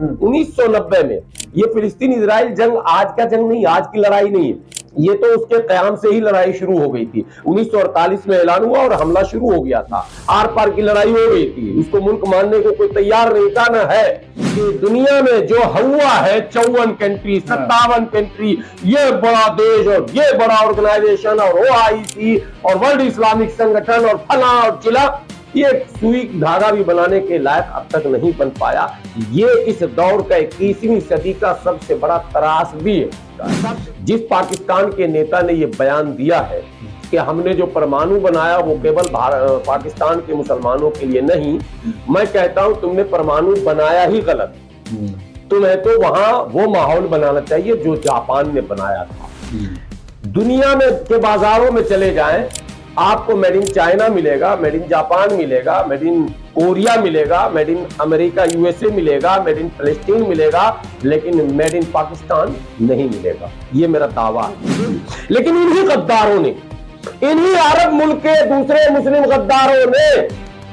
1990 में। ये फिलिस्तीन इजराइल जंग आज का जंग नहीं, आज की लड़ाई नहीं है, ये तो उसके कयाम से ही लड़ाई शुरू हो गई थी। 1948 में ऐलान हुआ और हमला शुरू हो गया था, आर पार की लड़ाई हो गई थी, उसको मुल्क मानने को कोई तैयार नहीं था न है। कि दुनिया में जो हुआ है 54 कंट्री 57 कंट्री, ये बड़ा देश और ये बड़ा ऑर्गेनाइजेशन और OIC और वर्ल्ड इस्लामिक संगठन और फला और चिला, ये सुई धागा भी बनाने के लायक अब तक नहीं बन पाया। ये इस दौर का 21वीं सदी का सबसे बड़ा त्रासदी है। जिस पाकिस्तान के नेता ने ये बयान दिया है कि हमने जो परमाणु बनाया वो केवल पाकिस्तान के मुसलमानों के लिए नहीं, मैं कहता हूं तुमने परमाणु बनाया ही गलत। तुम्हें तो वहां वो माहौल बनाना चाहिए जो जापान ने बनाया था। दुनिया में के बाजारों में चले जाएं, आपको मेड इन चाइना मिलेगा, मेड इन जापान मिलेगा, मेड इन कोरिया मिलेगा, मेड इन अमेरिका USA मिलेगा, मेड इन फिलिस्तीन मिलेगा, लेकिन मेड इन पाकिस्तान नहीं मिलेगा। ये मेरा दावा है। लेकिन इन्हीं गद्दारों ने, इन्हीं अरब मुल्क के दूसरे मुस्लिम गद्दारों ने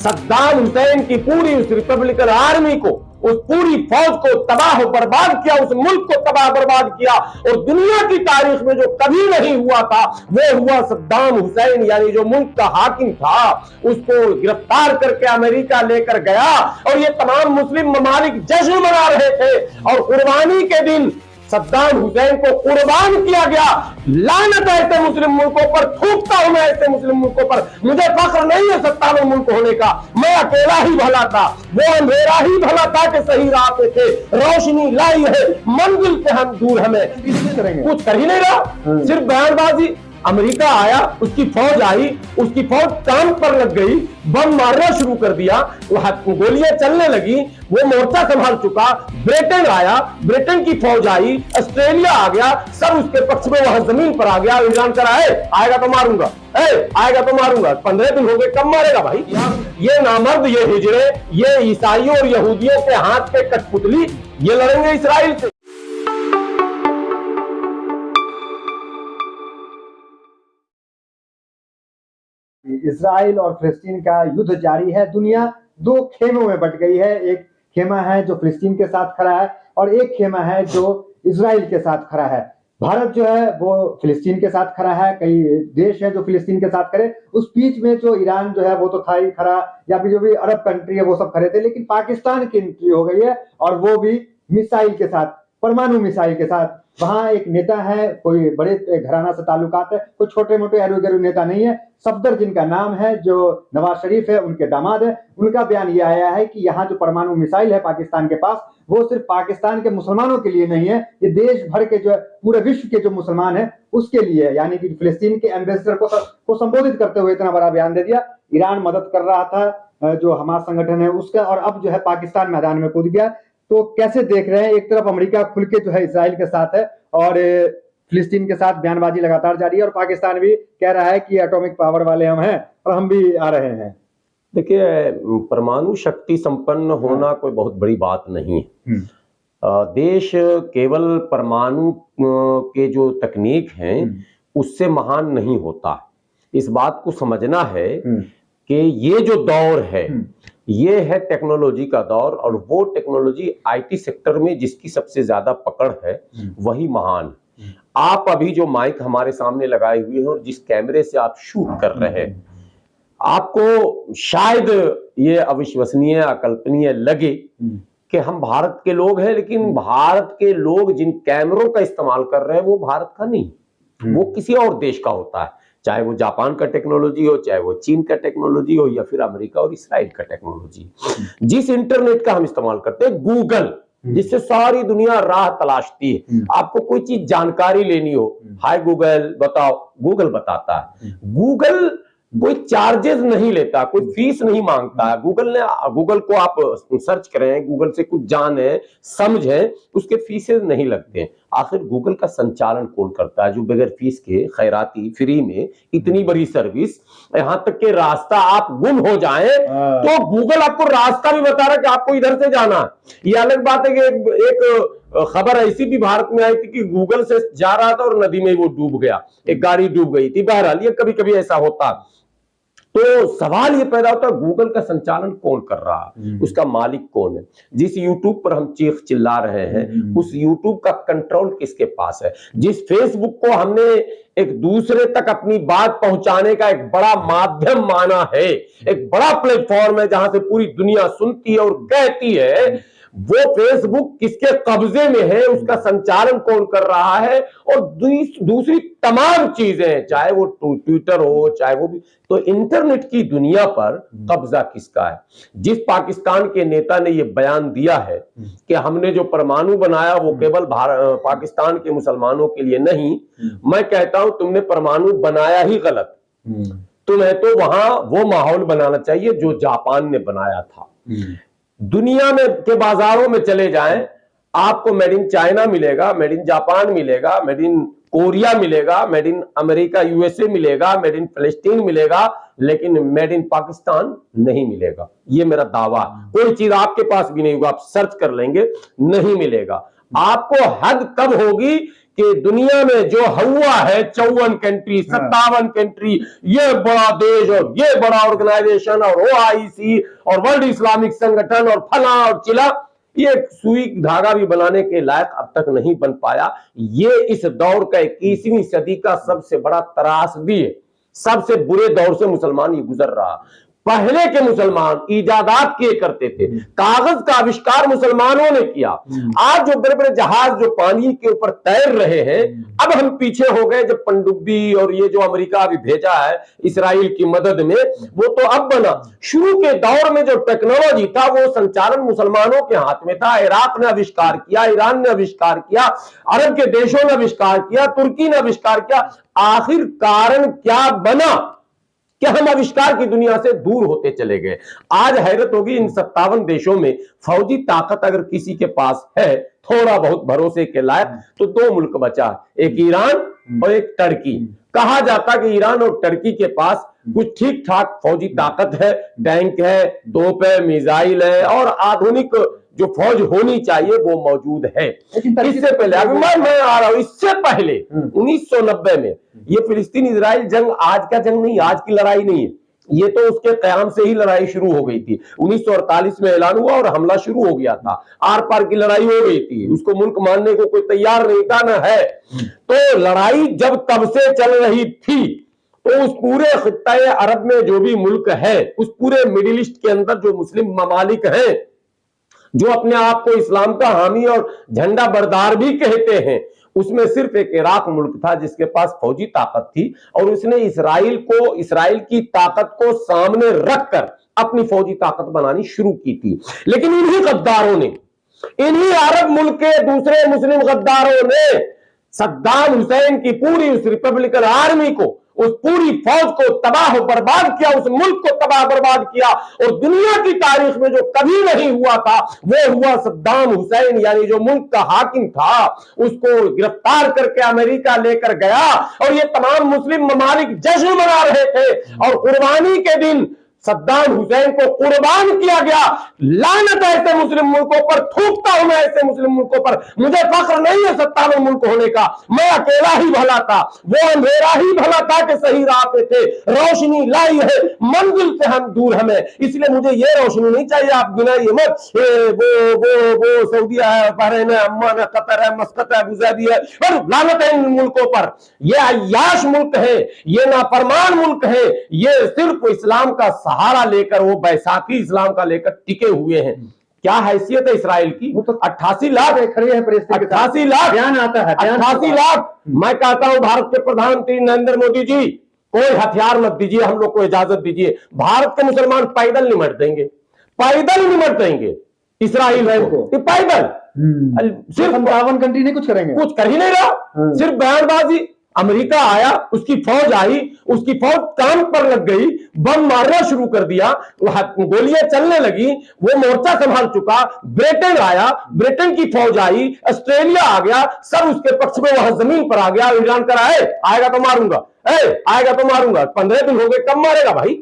सद्दाम हुसैन की पूरी उस रिपब्लिकन आर्मी को, उस पूरी फौज को तबाह बर्बाद किया, उस मुल्क को तबाह बर्बाद किया। और दुनिया की तारीख में जो कभी नहीं हुआ था वो हुआ। सद्दाम हुसैन यानी जो मुल्क का हाकिम था, उसको गिरफ्तार करके अमेरिका लेकर गया और ये तमाम मुस्लिम ममालिक जश्न मना रहे थे। और कुर्बानी के दिन सद्दाम हुसैन को कुर्बान किया गया। लानत है ऐसे मुस्लिम मुल्कों पर, थूकता हूं मैं ऐसे मुस्लिम मुल्कों पर। मुझे फख्र नहीं है 57 मुल्क होने का, मैं अकेला ही भला था, वो अंधेरा ही भला था कि सही राह पे थे। रोशनी लाई है, मंजिल से हम दूर, हमें कुछ कर ही नहीं रहा, सिर्फ बयानबाजी। अमेरिका आया, उसकी फौज आई, उसकी फौज काम पर लग गई, बम मारना शुरू कर दिया, गोलियां चलने लगी, वो मोर्चा संभाल चुका। ब्रिटेन आया, ब्रिटेन की फौज आई, ऑस्ट्रेलिया आ गया, सब उसके पक्ष में वहां जमीन पर आ गया। ईरान करा है, आएगा तो मारूंगा, आएगा तो मारूंगा। 15 दिन हो गए, कब मारेगा भाई? ये नामर्द, ये हिजड़े, ये ईसाइयों और यहूदियों के हाथ के कठपुतली, ये लड़ेंगे इसराइल से। इजराइल और फिलिस्तीन का युद्ध जारी है। दुनिया दो खेमों में बट गई है। एक खेमा है जो फिलिस्तीन के साथ खड़ा है और एक खेमा है जो इजराइल के साथ खड़ा है। भारत जो है वो फिलिस्तीन के साथ खड़ा है, कई देश है जो फिलिस्तीन के साथ खड़े। उस बीच में जो ईरान जो है वो तो था ही खड़ा, या फिर जो भी अरब कंट्री है वो सब खड़े थे। लेकिन पाकिस्तान की एंट्री हो गई है और वो भी मिसाइल के साथ, परमाणु मिसाइल के साथ। वहां एक नेता है, कोई बड़े घराना से ताल्लुकात है, कोई छोटे मोटे अरू गरू नेता नहीं है, सफदर जिनका नाम है, जो नवाज शरीफ है उनके दामाद है। उनका बयान ये आया है कि यहाँ जो परमाणु मिसाइल है पाकिस्तान के पास, वो सिर्फ पाकिस्तान के मुसलमानों के लिए नहीं है, ये देश भर के जो पूरे विश्व के जो मुसलमान है उसके लिए है। यानी कि फिलिस्तीन के एम्बेसडर को संबोधित करते हुए इतना बड़ा बयान दे दिया। ईरान मदद कर रहा था जो हमास संगठन है उसका, और अब जो है पाकिस्तान मैदान में कूद गया। तो कैसे देख रहे हैं? एक तरफ अमेरिका खुल के जो है इजराइल के साथ है और फिलिस्तीन के साथ बयानबाजी लगातार जारी है, और पाकिस्तान भी कह रहा है कि एटॉमिक पावर वाले हम हैं और हम भी आ रहे हैं। देखिए, परमाणु शक्ति संपन्न होना कोई बहुत बड़ी बात नहीं है। देश केवल परमाणु के जो तकनीक हैं उससे महान नहीं होता। इस बात को समझना है कि ये जो दौर है ये है टेक्नोलॉजी का दौर, और वो टेक्नोलॉजी IT सेक्टर में जिसकी सबसे ज्यादा पकड़ है वही महान। आप अभी जो माइक हमारे सामने लगाए हुए हैं और जिस कैमरे से आप शूट कर रहे हैं, आपको शायद ये अविश्वसनीय, अकल्पनीय लगे कि हम भारत के लोग हैं, लेकिन भारत के लोग जिन कैमरों का इस्तेमाल कर रहे हैं वो भारत का नहीं, वो किसी और देश का होता है। चाहे वो जापान का टेक्नोलॉजी हो, चाहे वो चीन का टेक्नोलॉजी हो, या फिर अमेरिका और इसराइल का टेक्नोलॉजी। जिस इंटरनेट का हम इस्तेमाल करते हैं, गूगल, जिससे सारी दुनिया राह तलाशती है। आपको कोई चीज जानकारी लेनी हो, हाय गूगल बताओ, गूगल बताता है। गूगल कोई चार्जेस नहीं लेता, कोई फीस नहीं मांगता है। गूगल को आप सर्च करें, गूगल से कुछ जाने समझें, उसके फीसेस नहीं लगते हैं। आखिर गूगल का संचालन कौन करता है जो बगैर फीस के, खैराती, फ्री में इतनी बड़ी सर्विस, यहां तक के रास्ता आप गुम हो जाएं तो गूगल आपको रास्ता भी बता रहा है कि आपको इधर से जाना है। ये अलग बात है कि एक खबर ऐसी भी भारत में आई थी कि गूगल से जा रहा था और नदी में वो डूब गया, एक गाड़ी डूब गई थी। बहरहाल ये कभी कभी ऐसा होता। तो सवाल ये पैदा होता है, गूगल का संचालन कौन कर रहा है, उसका मालिक कौन है? जिस यूट्यूब पर हम चीख चिल्ला रहे हैं, उस यूट्यूब का कंट्रोल किसके पास है? जिस फेसबुक को हमने एक दूसरे तक अपनी बात पहुंचाने का एक बड़ा माध्यम माना है, एक बड़ा प्लेटफॉर्म है जहां से पूरी दुनिया सुनती है और कहती है, वो फेसबुक किसके कब्जे में है, उसका संचालन कौन कर रहा है, और दूसरी तमाम चीजें, चाहे वो ट्विटर हो, चाहे वो भी, तो इंटरनेट की दुनिया पर कब्जा किसका है? जिस पाकिस्तान के नेता ने ये बयान दिया है कि हमने जो परमाणु बनाया वो केवल पाकिस्तान के मुसलमानों के लिए नहीं, मैं कहता हूं तुमने परमाणु बनाया ही गलत। तुम्हें तो वहां वो माहौल बनाना चाहिए जो जापान ने बनाया था। दुनिया में के बाजारों में चले जाएं, आपको मेड इन चाइना मिलेगा, मेड इन जापान मिलेगा, मेड इन कोरिया मिलेगा, मेड इन अमेरिका यूएसए मिलेगा, मेड इन फिलिस्तीन मिलेगा, लेकिन मेड इन पाकिस्तान नहीं मिलेगा। ये मेरा दावा। कोई चीज आपके पास भी नहीं होगा, आप सर्च कर लेंगे, नहीं मिलेगा। आपको हद कब होगी कि दुनिया में जो हुआ है 54 कंट्री, 57 कंट्री, ये बड़ा देश और ये बड़ा ऑर्गेनाइजेशन और OIC और वर्ल्ड इस्लामिक संगठन और फला और चिला, ये सुई धागा भी बनाने के लायक अब तक नहीं बन पाया। ये इस दौर का 21वीं सदी का सबसे बड़ा त्रासदी है। सबसे बुरे दौर से मुसलमान ये गुजर रहा। पहले के मुसलमान इजादात किए करते थे, कागज का आविष्कार मुसलमानों ने किया। आज जो बड़े बड़े जहाज जो पानी के ऊपर तैर रहे हैं, अब हम पीछे हो गए। जब पनडुब्बी और ये जो अमेरिका अभी भेजा है इसराइल की मदद में, वो तो अब बना। शुरू के दौर में जो टेक्नोलॉजी था वो संचालन मुसलमानों के हाथ में था। इराक ने आविष्कार किया, ईरान ने आविष्कार किया, अरब के देशों ने आविष्कार किया, तुर्की ने आविष्कार किया। आखिर कारण क्या बना कि हम आविष्कार की दुनिया से दूर होते चले गए। आज हैरत होगी, इन 57 देशों में फौजी ताकत अगर किसी के पास है थोड़ा बहुत भरोसे के लायक, तो 2 मुल्क बचा, एक ईरान और एक टर्की। कहा जाता कि ईरान और टर्की के पास कुछ ठीक ठाक फौजी ताकत है, टैंक है, तोप है, मिसाइल है और आधुनिक जो फौज होनी चाहिए वो मौजूद है। इससे पहले अभी मैं आ रहा हूं, इससे पहले 1990 में ये फिलिस्तीन इजराइल जंग आज का जंग नहीं, आज की लड़ाई नहीं है, ये तो उसके कयाम से ही लड़ाई शुरू हो गई थी। 1948 में ऐलान हुआ और हमला शुरू हो गया था। आर पार की लड़ाई हो गई थी, उसको मुल्क मानने को कोई तैयार नहीं था ना है। तो लड़ाई जब तब से चल रही थी, तो उस पूरे खित्ते अरब में जो भी मुल्क है, उस पूरे मिडिल ईस्ट के अंदर जो मुस्लिम ममालिक हैं, जो अपने आप को इस्लाम का हामी और झंडा बरदार भी कहते हैं, उसमें सिर्फ एक इराक मुल्क था जिसके पास फौजी ताकत थी, और उसने इस्राइल की ताकत को सामने रखकर अपनी फौजी ताकत बनानी शुरू की थी। लेकिन इन्हीं गद्दारों ने, इन्हीं अरब मुल्क के दूसरे मुस्लिम गद्दारों ने सद्दाम हुसैन की पूरी उस रिपब्लिकन आर्मी को, उस पूरी फौज को तबाह बर्बाद किया, उस मुल्क को तबाह बर्बाद किया। और दुनिया की तारीख में जो कभी नहीं हुआ था वो हुआ। सद्दाम हुसैन यानी जो मुल्क का हाकिम था, उसको गिरफ्तार करके अमेरिका लेकर गया और ये तमाम मुस्लिम ममालिक जश्न मना रहे थे। और कुर्बानी के दिन सद्दाम हुसैन को कुर्बान किया गया। लानत है ऐसे मुस्लिम मुल्कों पर, थूकता हूं मैं ऐसे मुस्लिम मुल्कों पर। मुझे फख्र नहीं है 57 मुल्क होने का, मैं अकेला ही भला था, वो अंधेरा ही भला था कि सही राह पे थे। रोशनी लाई है, मंजिल से हम दूर हमें, इसलिए मुझे ये रोशनी नहीं चाहिए। आप गिनाइए मत, वो सऊदीया है, बहरीन है, अम्मान है, कतर है, मस्कत है, अबूधाबी है, पर लानत है इन मुल्कों पर। ये अय्याश मुल्क है, ये नाफरमान मुल्क है, ये सिर्फ इस्लाम का सहारा लेकर, वो बैसाखी इस्लाम का लेकर टिके हुए हैं। क्या हैसियत है इसराइल की? वो तो 88 लाख खड़े हैं, 88 लाख बयान आता है, 88 लाख। मैं कहता हूं भारत के प्रधानमंत्री नरेंद्र मोदी जी, कोई हथियार मत दीजिए, हम लोग को इजाजत दीजिए। भारत के मुसलमान पैदल निमट देंगे, पैदल निमट देंगे इसराइल को, पैदल। सिर्फ 57 कंट्री नहीं कुछ करेंगे, कुछ कर ही नहीं रहा, सिर्फ बयानबाजी। अमेरिका आया, उसकी फौज आई, उसकी फौज काम पर लग गई, बम मारना शुरू कर दिया, गोलियां चलने लगी, वो मोर्चा संभाल चुका। ब्रिटेन आया, ब्रिटेन की फौज आई, ऑस्ट्रेलिया आ गया, सब उसके पक्ष में वहां जमीन पर आ गया। ऐलान करा है आएगा तो मारूंगा, आएगा तो मारूंगा। 15 दिन हो गए, कब मारेगा भाई?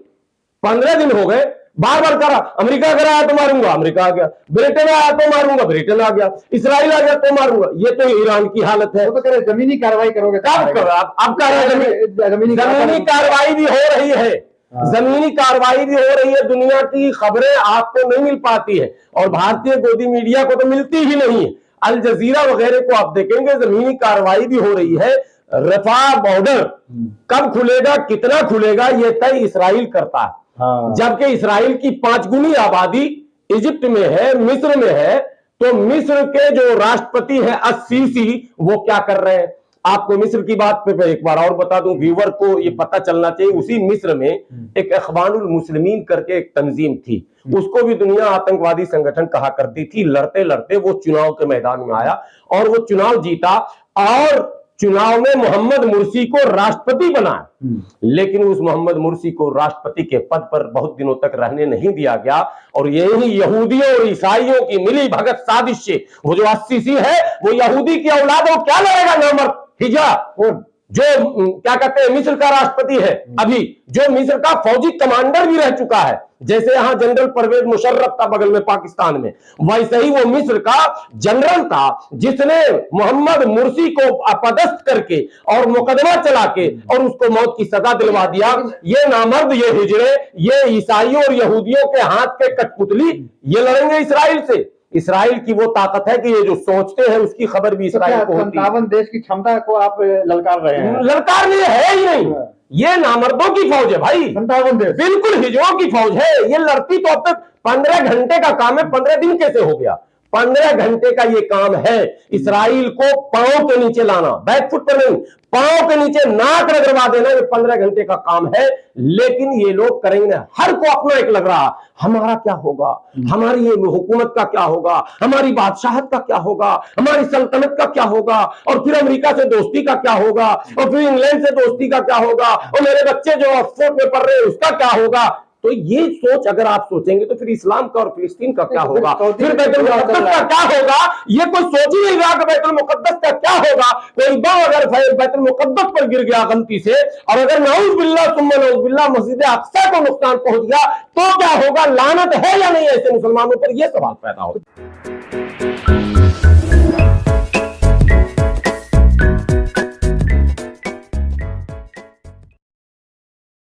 15 दिन हो गए, बार बार करा। अमेरिका अगर आया तो मारूंगा, अमेरिका आ गया। ब्रिटेन आया तो मारूंगा, ब्रिटेन आ गया। इसराइल आ गया तो मारूंगा। ये तो ईरान की हालत है। वो तो कह रहे जमीनी कार्रवाई करोगे, कब करो? अब कह रहे जमीनी कार्रवाई भी हो रही है। जमीनी कार्रवाई भी हो रही है, दुनिया की खबरें आपको नहीं मिल पाती है और भारतीय गोदी मीडिया को तो मिलती ही नहीं है। अल जजीरा वगैरह को आप देखेंगे, जमीनी कार्रवाई भी हो रही है। रफा बॉर्डर कब खुलेगा, कितना खुलेगा, ये तय इसराइल करता है। जबकि इसराइल की 5 गुनी आबादी इजिप्ट में है, मिस्र में है, तो मिस्र के जो राष्ट्रपति हैं अस्सीसी, वो क्या कर रहे हैं। आपको मिस्र की बात पे एक बार और बता दूं, व्यूवर को ये पता चलना चाहिए, उसी मिस्र में एक इख्वानुल मुस्लिमीन करके एक तंजीम थी, उसको भी दुनिया आतंकवादी संगठन कहा करती थी। लड़ते लड़ते वो चुनाव के मैदान में आया और वो चुनाव जीता और चुनाव में मोहम्मद मुर्सी को राष्ट्रपति बनाया। लेकिन उस मोहम्मद मुर्सी को राष्ट्रपति के पद पर बहुत दिनों तक रहने नहीं दिया गया और यही यहूदियों और ईसाइयों की मिली भगत साजिश से वो जो अस्सीसी है, वो यहूदी की औलाद, वो क्या लड़ेगा नामर्द हिजरा, जो क्या कहते हैं मिस्र का राष्ट्रपति है अभी, जो मिस्र का फौजी कमांडर भी रह चुका है। जैसे यहां जनरल परवेज मुशर्रफ था बगल में पाकिस्तान में, वैसे ही वो मिस्र का जनरल था जिसने मोहम्मद मुर्सी को अपदस्थ करके और मुकदमा चला के और उसको मौत की सजा दिलवा दिया। ये नामर्द, ये हिजड़े, ये ईसाइयों और यहूदियों के हाथ के कठपुतली, ये लड़ेंगे इसराइल से। इसराइल की वो ताकत है कि ये जो सोचते हैं उसकी खबर भी इसराइल को होती है। 57 देश की क्षमता को आप ललकार रहे हैं। ललकार नहीं है ही नहीं, ये नामर्दों की फौज है भाई, 57 देश, बिल्कुल हिजड़ों की फौज है। ये लड़ती तो अब तक 15 घंटे का काम है, 15 दिन कैसे हो गया। 15 घंटे का ये काम है इसराइल को पांव के नीचे लाना, बैकफुट पर नहीं, पांव के नीचे नाक रगड़वा देना, ये 15 घंटे का काम है। लेकिन ये लोग करेंगे, हर को अपना एक लग रहा, हमारा क्या होगा, हमारी ये हुकूमत का क्या होगा, हमारी बादशाहत का क्या होगा, हमारी सल्तनत का क्या होगा, और फिर अमेरिका से दोस्ती का क्या होगा, और फिर इंग्लैंड से दोस्ती का क्या होगा, और मेरे बच्चे जो ऑक्सफोर्ड में पढ़ रहे हैं उसका क्या होगा। तो ये सोच अगर आप सोचेंगे तो फिर इस्लाम का और फिलिस्तीन का क्या होगा, फिर बैतुल मुकद्दस का क्या होगा। ये कोई सोच ही नहीं रहा कि बैतुल मुकद्दस का क्या होगा। कोई बम अगर बैतुल मुकद्दस पर गिर गया गलती से, और अगर नाउज़ बिल्लाह सुम्मा नाउज़ बिल्लाह मस्जिद अक्सा को नुकसान पहुंच गया तो क्या होगा। लानत है या नहीं ऐसे मुसलमानों पर, यह सवाल पैदा होगा।